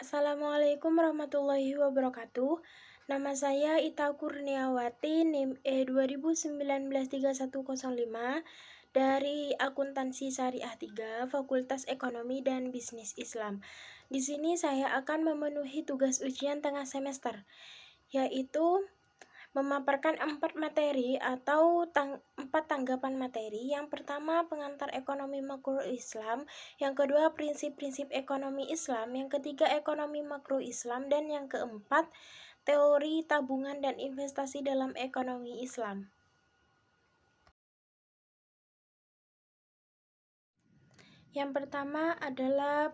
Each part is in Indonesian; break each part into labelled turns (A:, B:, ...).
A: Assalamualaikum warahmatullahi wabarakatuh. Nama saya Ita Kurniawati, NIM E20193105 dari Akuntansi Syariah 3, Fakultas Ekonomi dan Bisnis Islam. Di sini saya akan memenuhi tugas ujian tengah semester, yaitu memaparkan 4 materi atau 4 tanggapan materi. Yang pertama, pengantar ekonomi makro Islam. Yang kedua, prinsip-prinsip ekonomi Islam. Yang ketiga, ekonomi makro Islam. Dan yang keempat, teori tabungan dan investasi dalam ekonomi Islam. Yang pertama adalah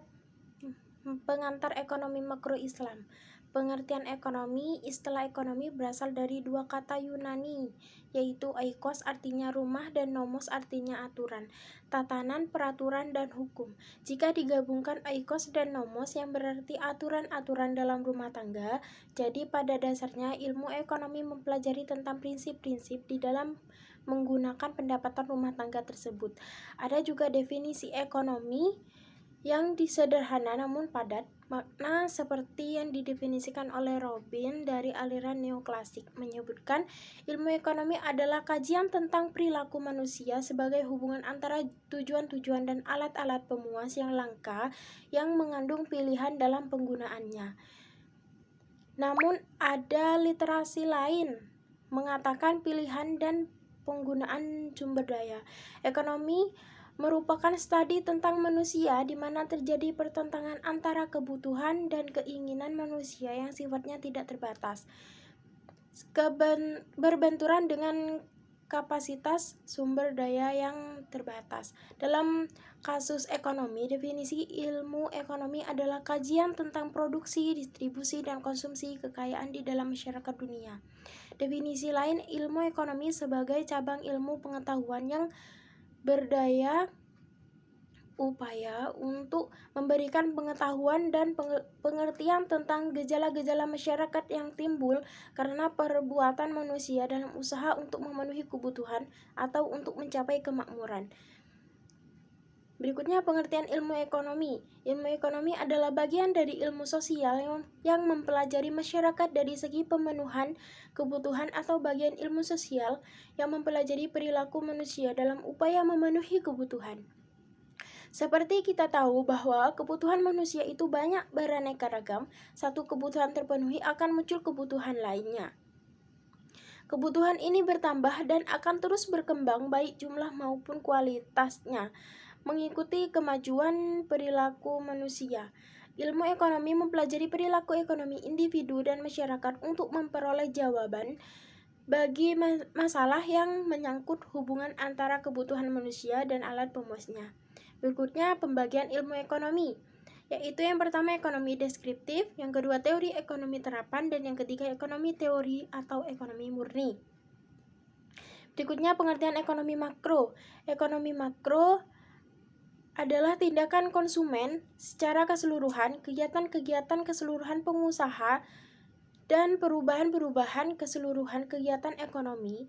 A: pengantar ekonomi makro Islam. Pengertian ekonomi. Istilah ekonomi berasal dari dua kata Yunani, yaitu oikos artinya rumah dan nomos artinya aturan, tatanan, peraturan, dan hukum. Jika digabungkan oikos dan nomos yang berarti aturan-aturan dalam rumah tangga, jadi pada dasarnya ilmu ekonomi mempelajari tentang prinsip-prinsip di dalam menggunakan pendapatan rumah tangga tersebut. Ada juga definisi ekonomi yang disederhana namun padat makna seperti yang didefinisikan oleh Robin dari aliran neoklasik, menyebutkan ilmu ekonomi adalah kajian tentang perilaku manusia sebagai hubungan antara tujuan-tujuan dan alat-alat pemuas yang langka yang mengandung pilihan dalam penggunaannya. Namun ada literasi lain mengatakan pilihan dan penggunaan sumber daya. Ekonomi merupakan studi tentang manusia di mana terjadi pertentangan antara kebutuhan dan keinginan manusia yang sifatnya tidak terbatas, berbenturan dengan kapasitas sumber daya yang terbatas. Dalam kasus ekonomi, definisi ilmu ekonomi adalah kajian tentang produksi, distribusi, dan konsumsi kekayaan di dalam masyarakat dunia. Definisi lain, ilmu ekonomi sebagai cabang ilmu pengetahuan yang berdaya upaya untuk memberikan pengetahuan dan pengertian tentang gejala-gejala masyarakat yang timbul karena perbuatan manusia dalam usaha untuk memenuhi kebutuhan atau untuk mencapai kemakmuran. Berikutnya pengertian ilmu ekonomi. Ilmu ekonomi adalah bagian dari ilmu sosial yang mempelajari masyarakat dari segi pemenuhan kebutuhan atau bagian ilmu sosial yang mempelajari perilaku manusia dalam upaya memenuhi kebutuhan. Seperti kita tahu bahwa kebutuhan manusia itu banyak beraneka ragam, satu kebutuhan terpenuhi akan muncul kebutuhan lainnya. Kebutuhan ini bertambah dan akan terus berkembang baik jumlah maupun kualitasnya, mengikuti kemajuan perilaku manusia. Ilmu ekonomi mempelajari perilaku ekonomi individu dan masyarakat untuk memperoleh jawaban bagi masalah yang menyangkut hubungan antara kebutuhan manusia dan alat pemuasnya. Berikutnya pembagian ilmu ekonomi, yaitu yang pertama ekonomi deskriptif, yang kedua teori ekonomi terapan, dan yang ketiga ekonomi teori atau ekonomi murni. Berikutnya pengertian ekonomi makro. Ekonomi makro adalah tindakan konsumen secara keseluruhan, kegiatan-kegiatan keseluruhan pengusaha, dan perubahan-perubahan keseluruhan kegiatan ekonomi.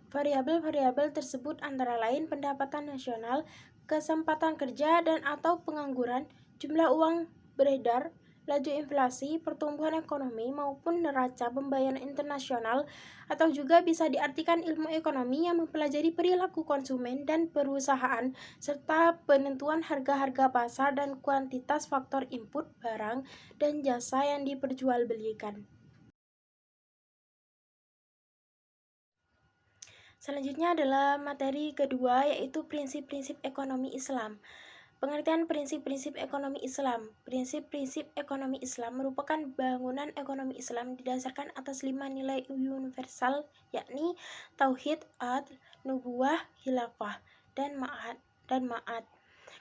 A: Variabel-variabel tersebut antara lain pendapatan nasional, kesempatan kerja dan atau pengangguran, jumlah uang beredar, laju inflasi, pertumbuhan ekonomi, maupun neraca pembayaran internasional, atau juga bisa diartikan ilmu ekonomi yang mempelajari perilaku konsumen dan perusahaan, serta penentuan harga-harga pasar dan kuantitas faktor input barang dan jasa yang diperjualbelikan. Selanjutnya adalah materi kedua, yaitu prinsip-prinsip ekonomi Islam. Pengertian prinsip-prinsip ekonomi Islam. Prinsip-prinsip ekonomi Islam merupakan bangunan ekonomi Islam didasarkan atas 5 nilai universal, yakni tauhid, adl, nubuwah, khilafah, dan ma'ad.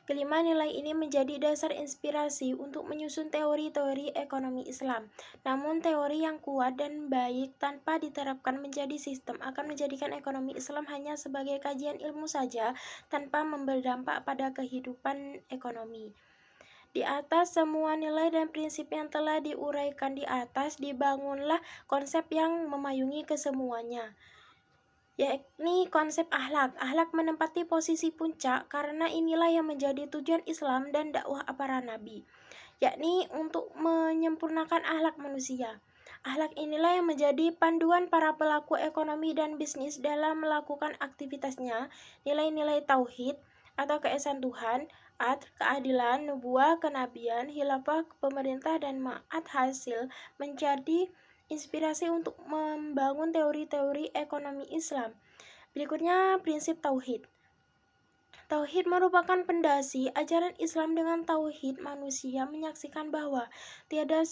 A: Kelima nilai ini menjadi dasar inspirasi untuk menyusun teori-teori ekonomi Islam. Namun teori yang kuat dan baik tanpa diterapkan menjadi sistem akan menjadikan ekonomi Islam hanya sebagai kajian ilmu saja tanpa berdampak pada kehidupan ekonomi. Di atas semua nilai dan prinsip yang telah diuraikan di atas, dibangunlah konsep yang memayungi kesemuanya, yakni konsep akhlak. Akhlak menempati posisi puncak karena inilah yang menjadi tujuan Islam dan dakwah para nabi, yakni untuk menyempurnakan akhlak manusia. Akhlak inilah yang menjadi panduan para pelaku ekonomi dan bisnis dalam melakukan aktivitasnya. Nilai-nilai tauhid atau keesaan Tuhan, adl, keadilan, nubuah, kenabian, khilafah, pemerintah, dan ma'ad hasil menjadi inspirasi untuk membangun teori-teori ekonomi Islam. Berikutnya, prinsip tauhid. Tauhid merupakan pondasi ajaran Islam. Dengan tauhid, manusia menyaksikan bahwa tiada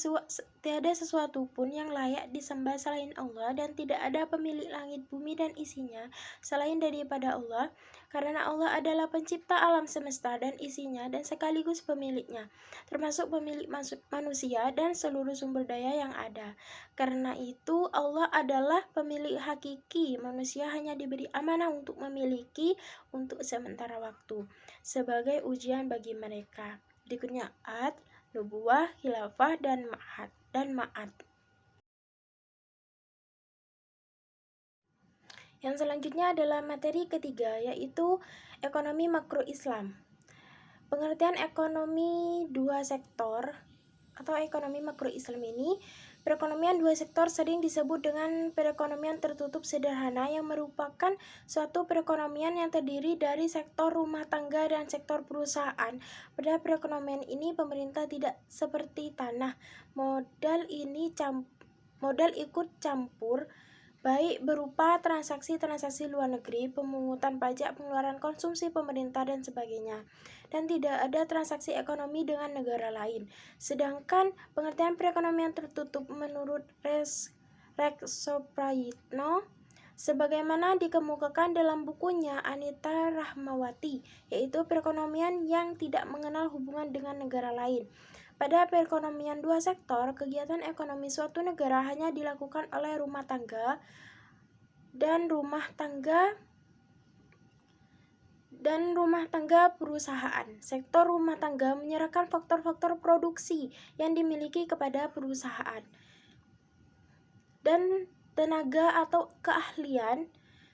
A: sesuatu pun yang layak disembah selain Allah, dan tidak ada pemilik langit, bumi, dan isinya selain daripada Allah, karena Allah adalah pencipta alam semesta dan isinya, dan sekaligus pemiliknya, termasuk pemilik manusia dan seluruh sumber daya yang ada. Karena itu, Allah adalah pemilik hakiki. Manusia hanya diberi amanah untuk memiliki untuk sementara waktu, sebagai ujian bagi mereka. Berikutnya adl, nubuwah, khilafah, dan ma'ad. Yang selanjutnya adalah materi ketiga, yaitu ekonomi makro Islam. Pengertian ekonomi dua sektor atau ekonomi makro Islam ini, perekonomian dua sektor sering disebut dengan perekonomian tertutup sederhana, yang merupakan suatu perekonomian yang terdiri dari sektor rumah tangga dan sektor perusahaan. Pada perekonomian ini, pemerintah tidak seperti tanah. Modal ikut campur, baik berupa transaksi luar negeri, pemungutan pajak, pengeluaran konsumsi pemerintah, dan sebagainya, dan tidak ada transaksi ekonomi dengan negara lain. Sedangkan pengertian perekonomian tertutup menurut Rex Soprayitno, sebagaimana dikemukakan dalam bukunya Anita Rahmawati, yaitu perekonomian yang tidak mengenal hubungan dengan negara lain. Pada perekonomian dua sektor, kegiatan ekonomi suatu negara hanya dilakukan oleh rumah tangga perusahaan. Sektor rumah tangga menyerahkan faktor-faktor produksi yang dimiliki kepada perusahaan dan tenaga atau keahlian,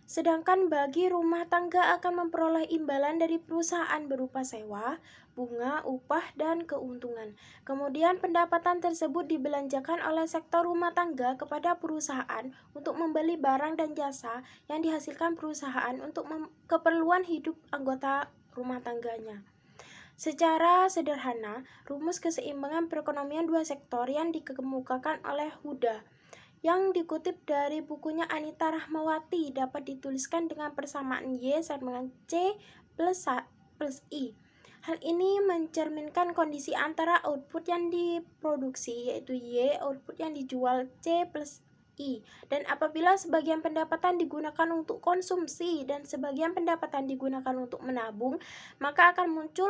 A: sedangkan bagi rumah tangga akan memperoleh imbalan dari perusahaan berupa sewa, bunga, upah, dan keuntungan. Kemudian pendapatan tersebut dibelanjakan oleh sektor rumah tangga kepada perusahaan untuk membeli barang dan jasa yang dihasilkan perusahaan untuk keperluan hidup anggota rumah tangganya. Secara sederhana, rumus keseimbangan perekonomian dua sektor yang dikemukakan oleh Huda, yang dikutip dari bukunya Anita Rahmawati, dapat dituliskan dengan persamaan Y sama dengan C plus I. Hal ini mencerminkan kondisi antara output yang diproduksi, yaitu Y, output yang dijual C plus I. Dan apabila sebagian pendapatan digunakan untuk konsumsi dan sebagian pendapatan digunakan untuk menabung, maka akan muncul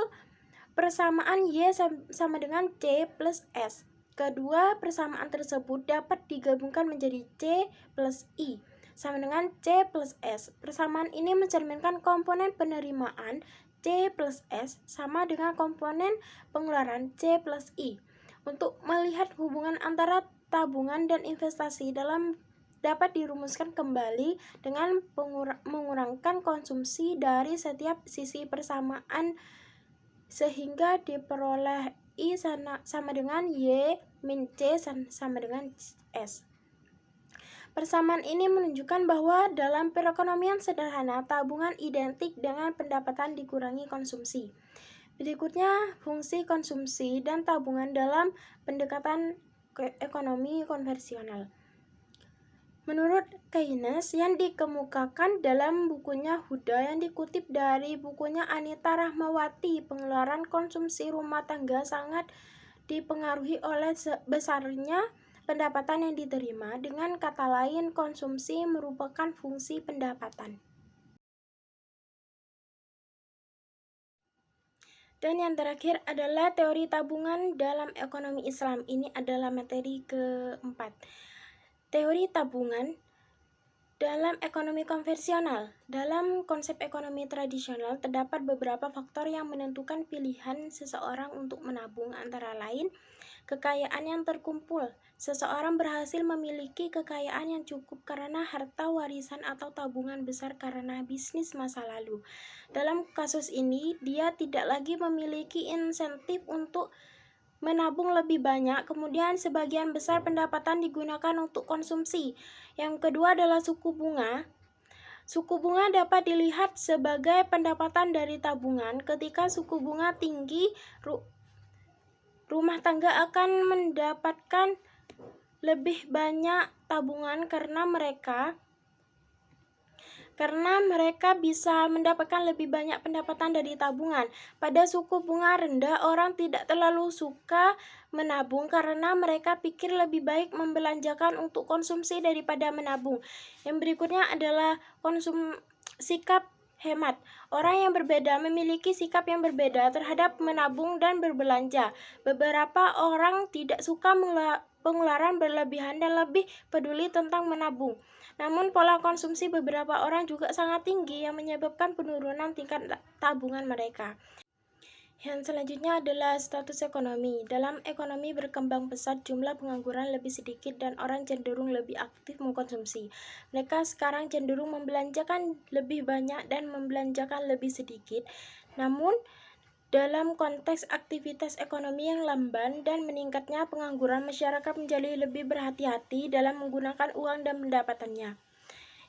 A: persamaan Y sama dengan C plus S. Kedua persamaan tersebut dapat digabungkan menjadi C plus I sama dengan C plus S. Persamaan ini mencerminkan komponen penerimaan C plus S sama dengan komponen pengeluaran C plus I. Untuk melihat hubungan antara tabungan dan investasi dapat dirumuskan kembali dengan mengurangkan konsumsi dari setiap sisi persamaan, sehingga diperoleh I sama dengan Y min C sama dengan S. Persamaan ini menunjukkan bahwa dalam perekonomian sederhana, tabungan identik dengan pendapatan dikurangi konsumsi. Berikutnya, fungsi konsumsi dan tabungan dalam pendekatan ekonomi konvensional. Menurut Keynes, yang dikemukakan dalam bukunya Huda yang dikutip dari bukunya Anita Rahmawati, pengeluaran konsumsi rumah tangga sangat dipengaruhi oleh besarnya pendapatan yang diterima. Dengan kata lain, konsumsi merupakan fungsi pendapatan. Dan yang terakhir adalah teori tabungan dalam ekonomi Islam. Ini adalah materi keempat. Teori tabungan dalam ekonomi konvensional. Dalam konsep ekonomi tradisional, terdapat beberapa faktor yang menentukan pilihan seseorang untuk menabung, antara lain kekayaan yang terkumpul. Seseorang berhasil memiliki kekayaan yang cukup karena harta warisan atau tabungan besar karena bisnis masa lalu. Dalam kasus ini, dia tidak lagi memiliki insentif untuk menabung lebih banyak, kemudian sebagian besar pendapatan digunakan untuk konsumsi. Yang kedua adalah suku bunga. Suku bunga dapat dilihat sebagai pendapatan dari tabungan. Ketika suku bunga tinggi, rumah tangga akan mendapatkan lebih banyak tabungan karena mereka bisa mendapatkan lebih banyak pendapatan dari tabungan. Pada suku bunga rendah, orang tidak terlalu suka menabung karena mereka pikir lebih baik membelanjakan untuk konsumsi daripada menabung. Yang berikutnya adalah sikap hemat. Orang yang berbeda memiliki sikap yang berbeda terhadap menabung dan berbelanja. Beberapa orang tidak suka pengeluaran berlebihan dan lebih peduli tentang menabung. Namun pola konsumsi beberapa orang juga sangat tinggi yang menyebabkan penurunan tingkat tabungan mereka. Yang selanjutnya adalah status ekonomi. Dalam ekonomi berkembang pesat, jumlah pengangguran lebih sedikit dan orang cenderung lebih aktif mengkonsumsi. Mereka sekarang cenderung membelanjakan lebih banyak dan membelanjakan lebih sedikit. Namun, dalam konteks aktivitas ekonomi yang lamban dan meningkatnya pengangguran, masyarakat menjadi lebih berhati-hati dalam menggunakan uang dan pendapatannya.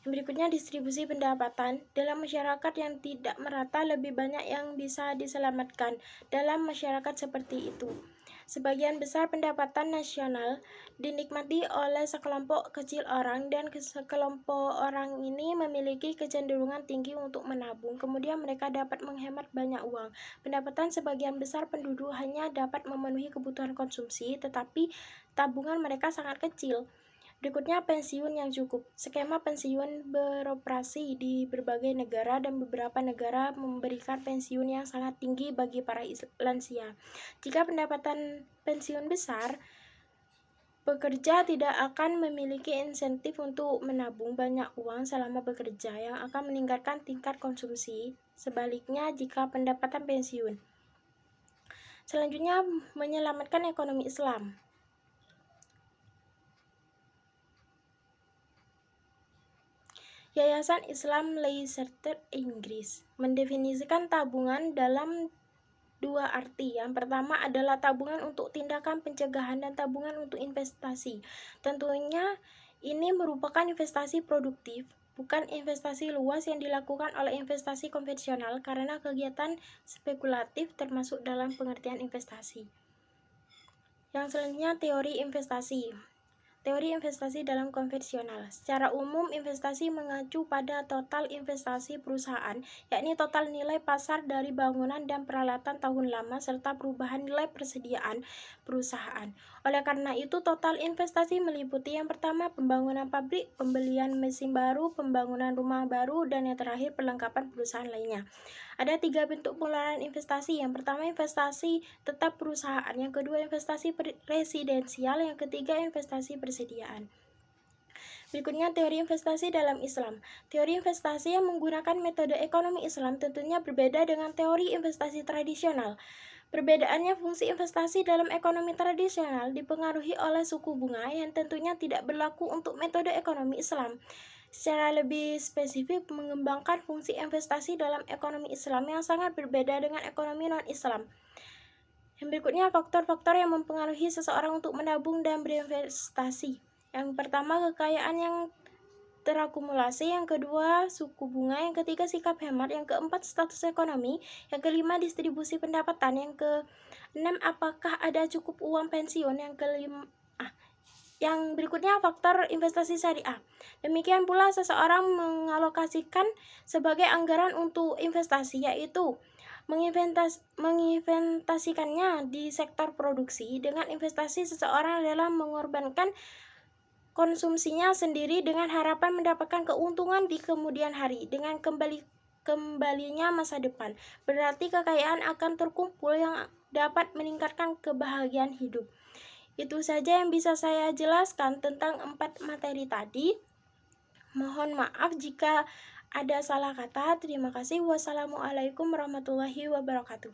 A: Yang berikutnya, distribusi pendapatan. Dalam masyarakat yang tidak merata, lebih banyak yang bisa diselamatkan dalam masyarakat seperti itu. Sebagian besar pendapatan nasional dinikmati oleh sekelompok kecil orang dan sekelompok orang ini memiliki kecenderungan tinggi untuk menabung. Kemudian mereka dapat menghemat banyak uang. Pendapatan sebagian besar penduduk hanya dapat memenuhi kebutuhan konsumsi, tetapi tabungan mereka sangat kecil. Berikutnya, pensiun yang cukup. Skema pensiun beroperasi di berbagai negara dan beberapa negara memberikan pensiun yang sangat tinggi bagi para lansia. Jika pendapatan pensiun besar, pekerja tidak akan memiliki insentif untuk menabung banyak uang selama bekerja yang akan meningkatkan tingkat konsumsi. Sebaliknya, jika pendapatan pensiun. Selanjutnya, menyelamatkan ekonomi Islam. Yayasan Islam Leicester Inggris mendefinisikan tabungan dalam dua arti. Yang pertama adalah tabungan untuk tindakan pencegahan dan tabungan untuk investasi. Tentunya ini merupakan investasi produktif, bukan investasi luas yang dilakukan oleh investasi konvensional karena kegiatan spekulatif termasuk dalam pengertian investasi. Yang selanjutnya, teori investasi. Teori investasi dalam konvensional. Secara umum, investasi mengacu pada total investasi perusahaan, yakni total nilai pasar dari bangunan dan peralatan tahun lama serta perubahan nilai persediaan perusahaan. Oleh karena itu, total investasi meliputi yang pertama pembangunan pabrik, pembelian mesin baru, pembangunan rumah baru, dan yang terakhir perlengkapan perusahaan lainnya. Ada 3 bentuk pengeluaran investasi. Yang pertama, investasi tetap perusahaan. Yang kedua, investasi residensial. Yang ketiga, investasi persediaan. Berikutnya, teori investasi dalam Islam. Teori investasi yang menggunakan metode ekonomi Islam tentunya berbeda dengan teori investasi tradisional. Perbedaannya, fungsi investasi dalam ekonomi tradisional dipengaruhi oleh suku bunga yang tentunya tidak berlaku untuk metode ekonomi Islam. Secara lebih spesifik, mengembangkan fungsi investasi dalam ekonomi Islam yang sangat berbeda dengan ekonomi non-Islam. Yang berikutnya, faktor-faktor yang mempengaruhi seseorang untuk menabung dan berinvestasi. Yang pertama, kekayaan yang terakumulasi. Yang kedua, suku bunga. Yang ketiga, sikap hemat. Yang keempat, status ekonomi. Yang kelima, distribusi pendapatan. Yang keenam, apakah ada cukup uang pensiun. Yang berikutnya, faktor investasi syariah. Demikian pula seseorang mengalokasikan sebagai anggaran untuk investasi, yaitu menginvestasikannya di sektor produksi. Dengan investasi, seseorang rela mengorbankan konsumsinya sendiri dengan harapan mendapatkan keuntungan di kemudian hari dengan kembalinya masa depan. Berarti kekayaan akan terkumpul yang dapat meningkatkan kebahagiaan hidup. Itu saja yang bisa saya jelaskan tentang 4 materi tadi. Mohon maaf jika ada salah kata. Terima kasih. Wassalamualaikum warahmatullahi wabarakatuh.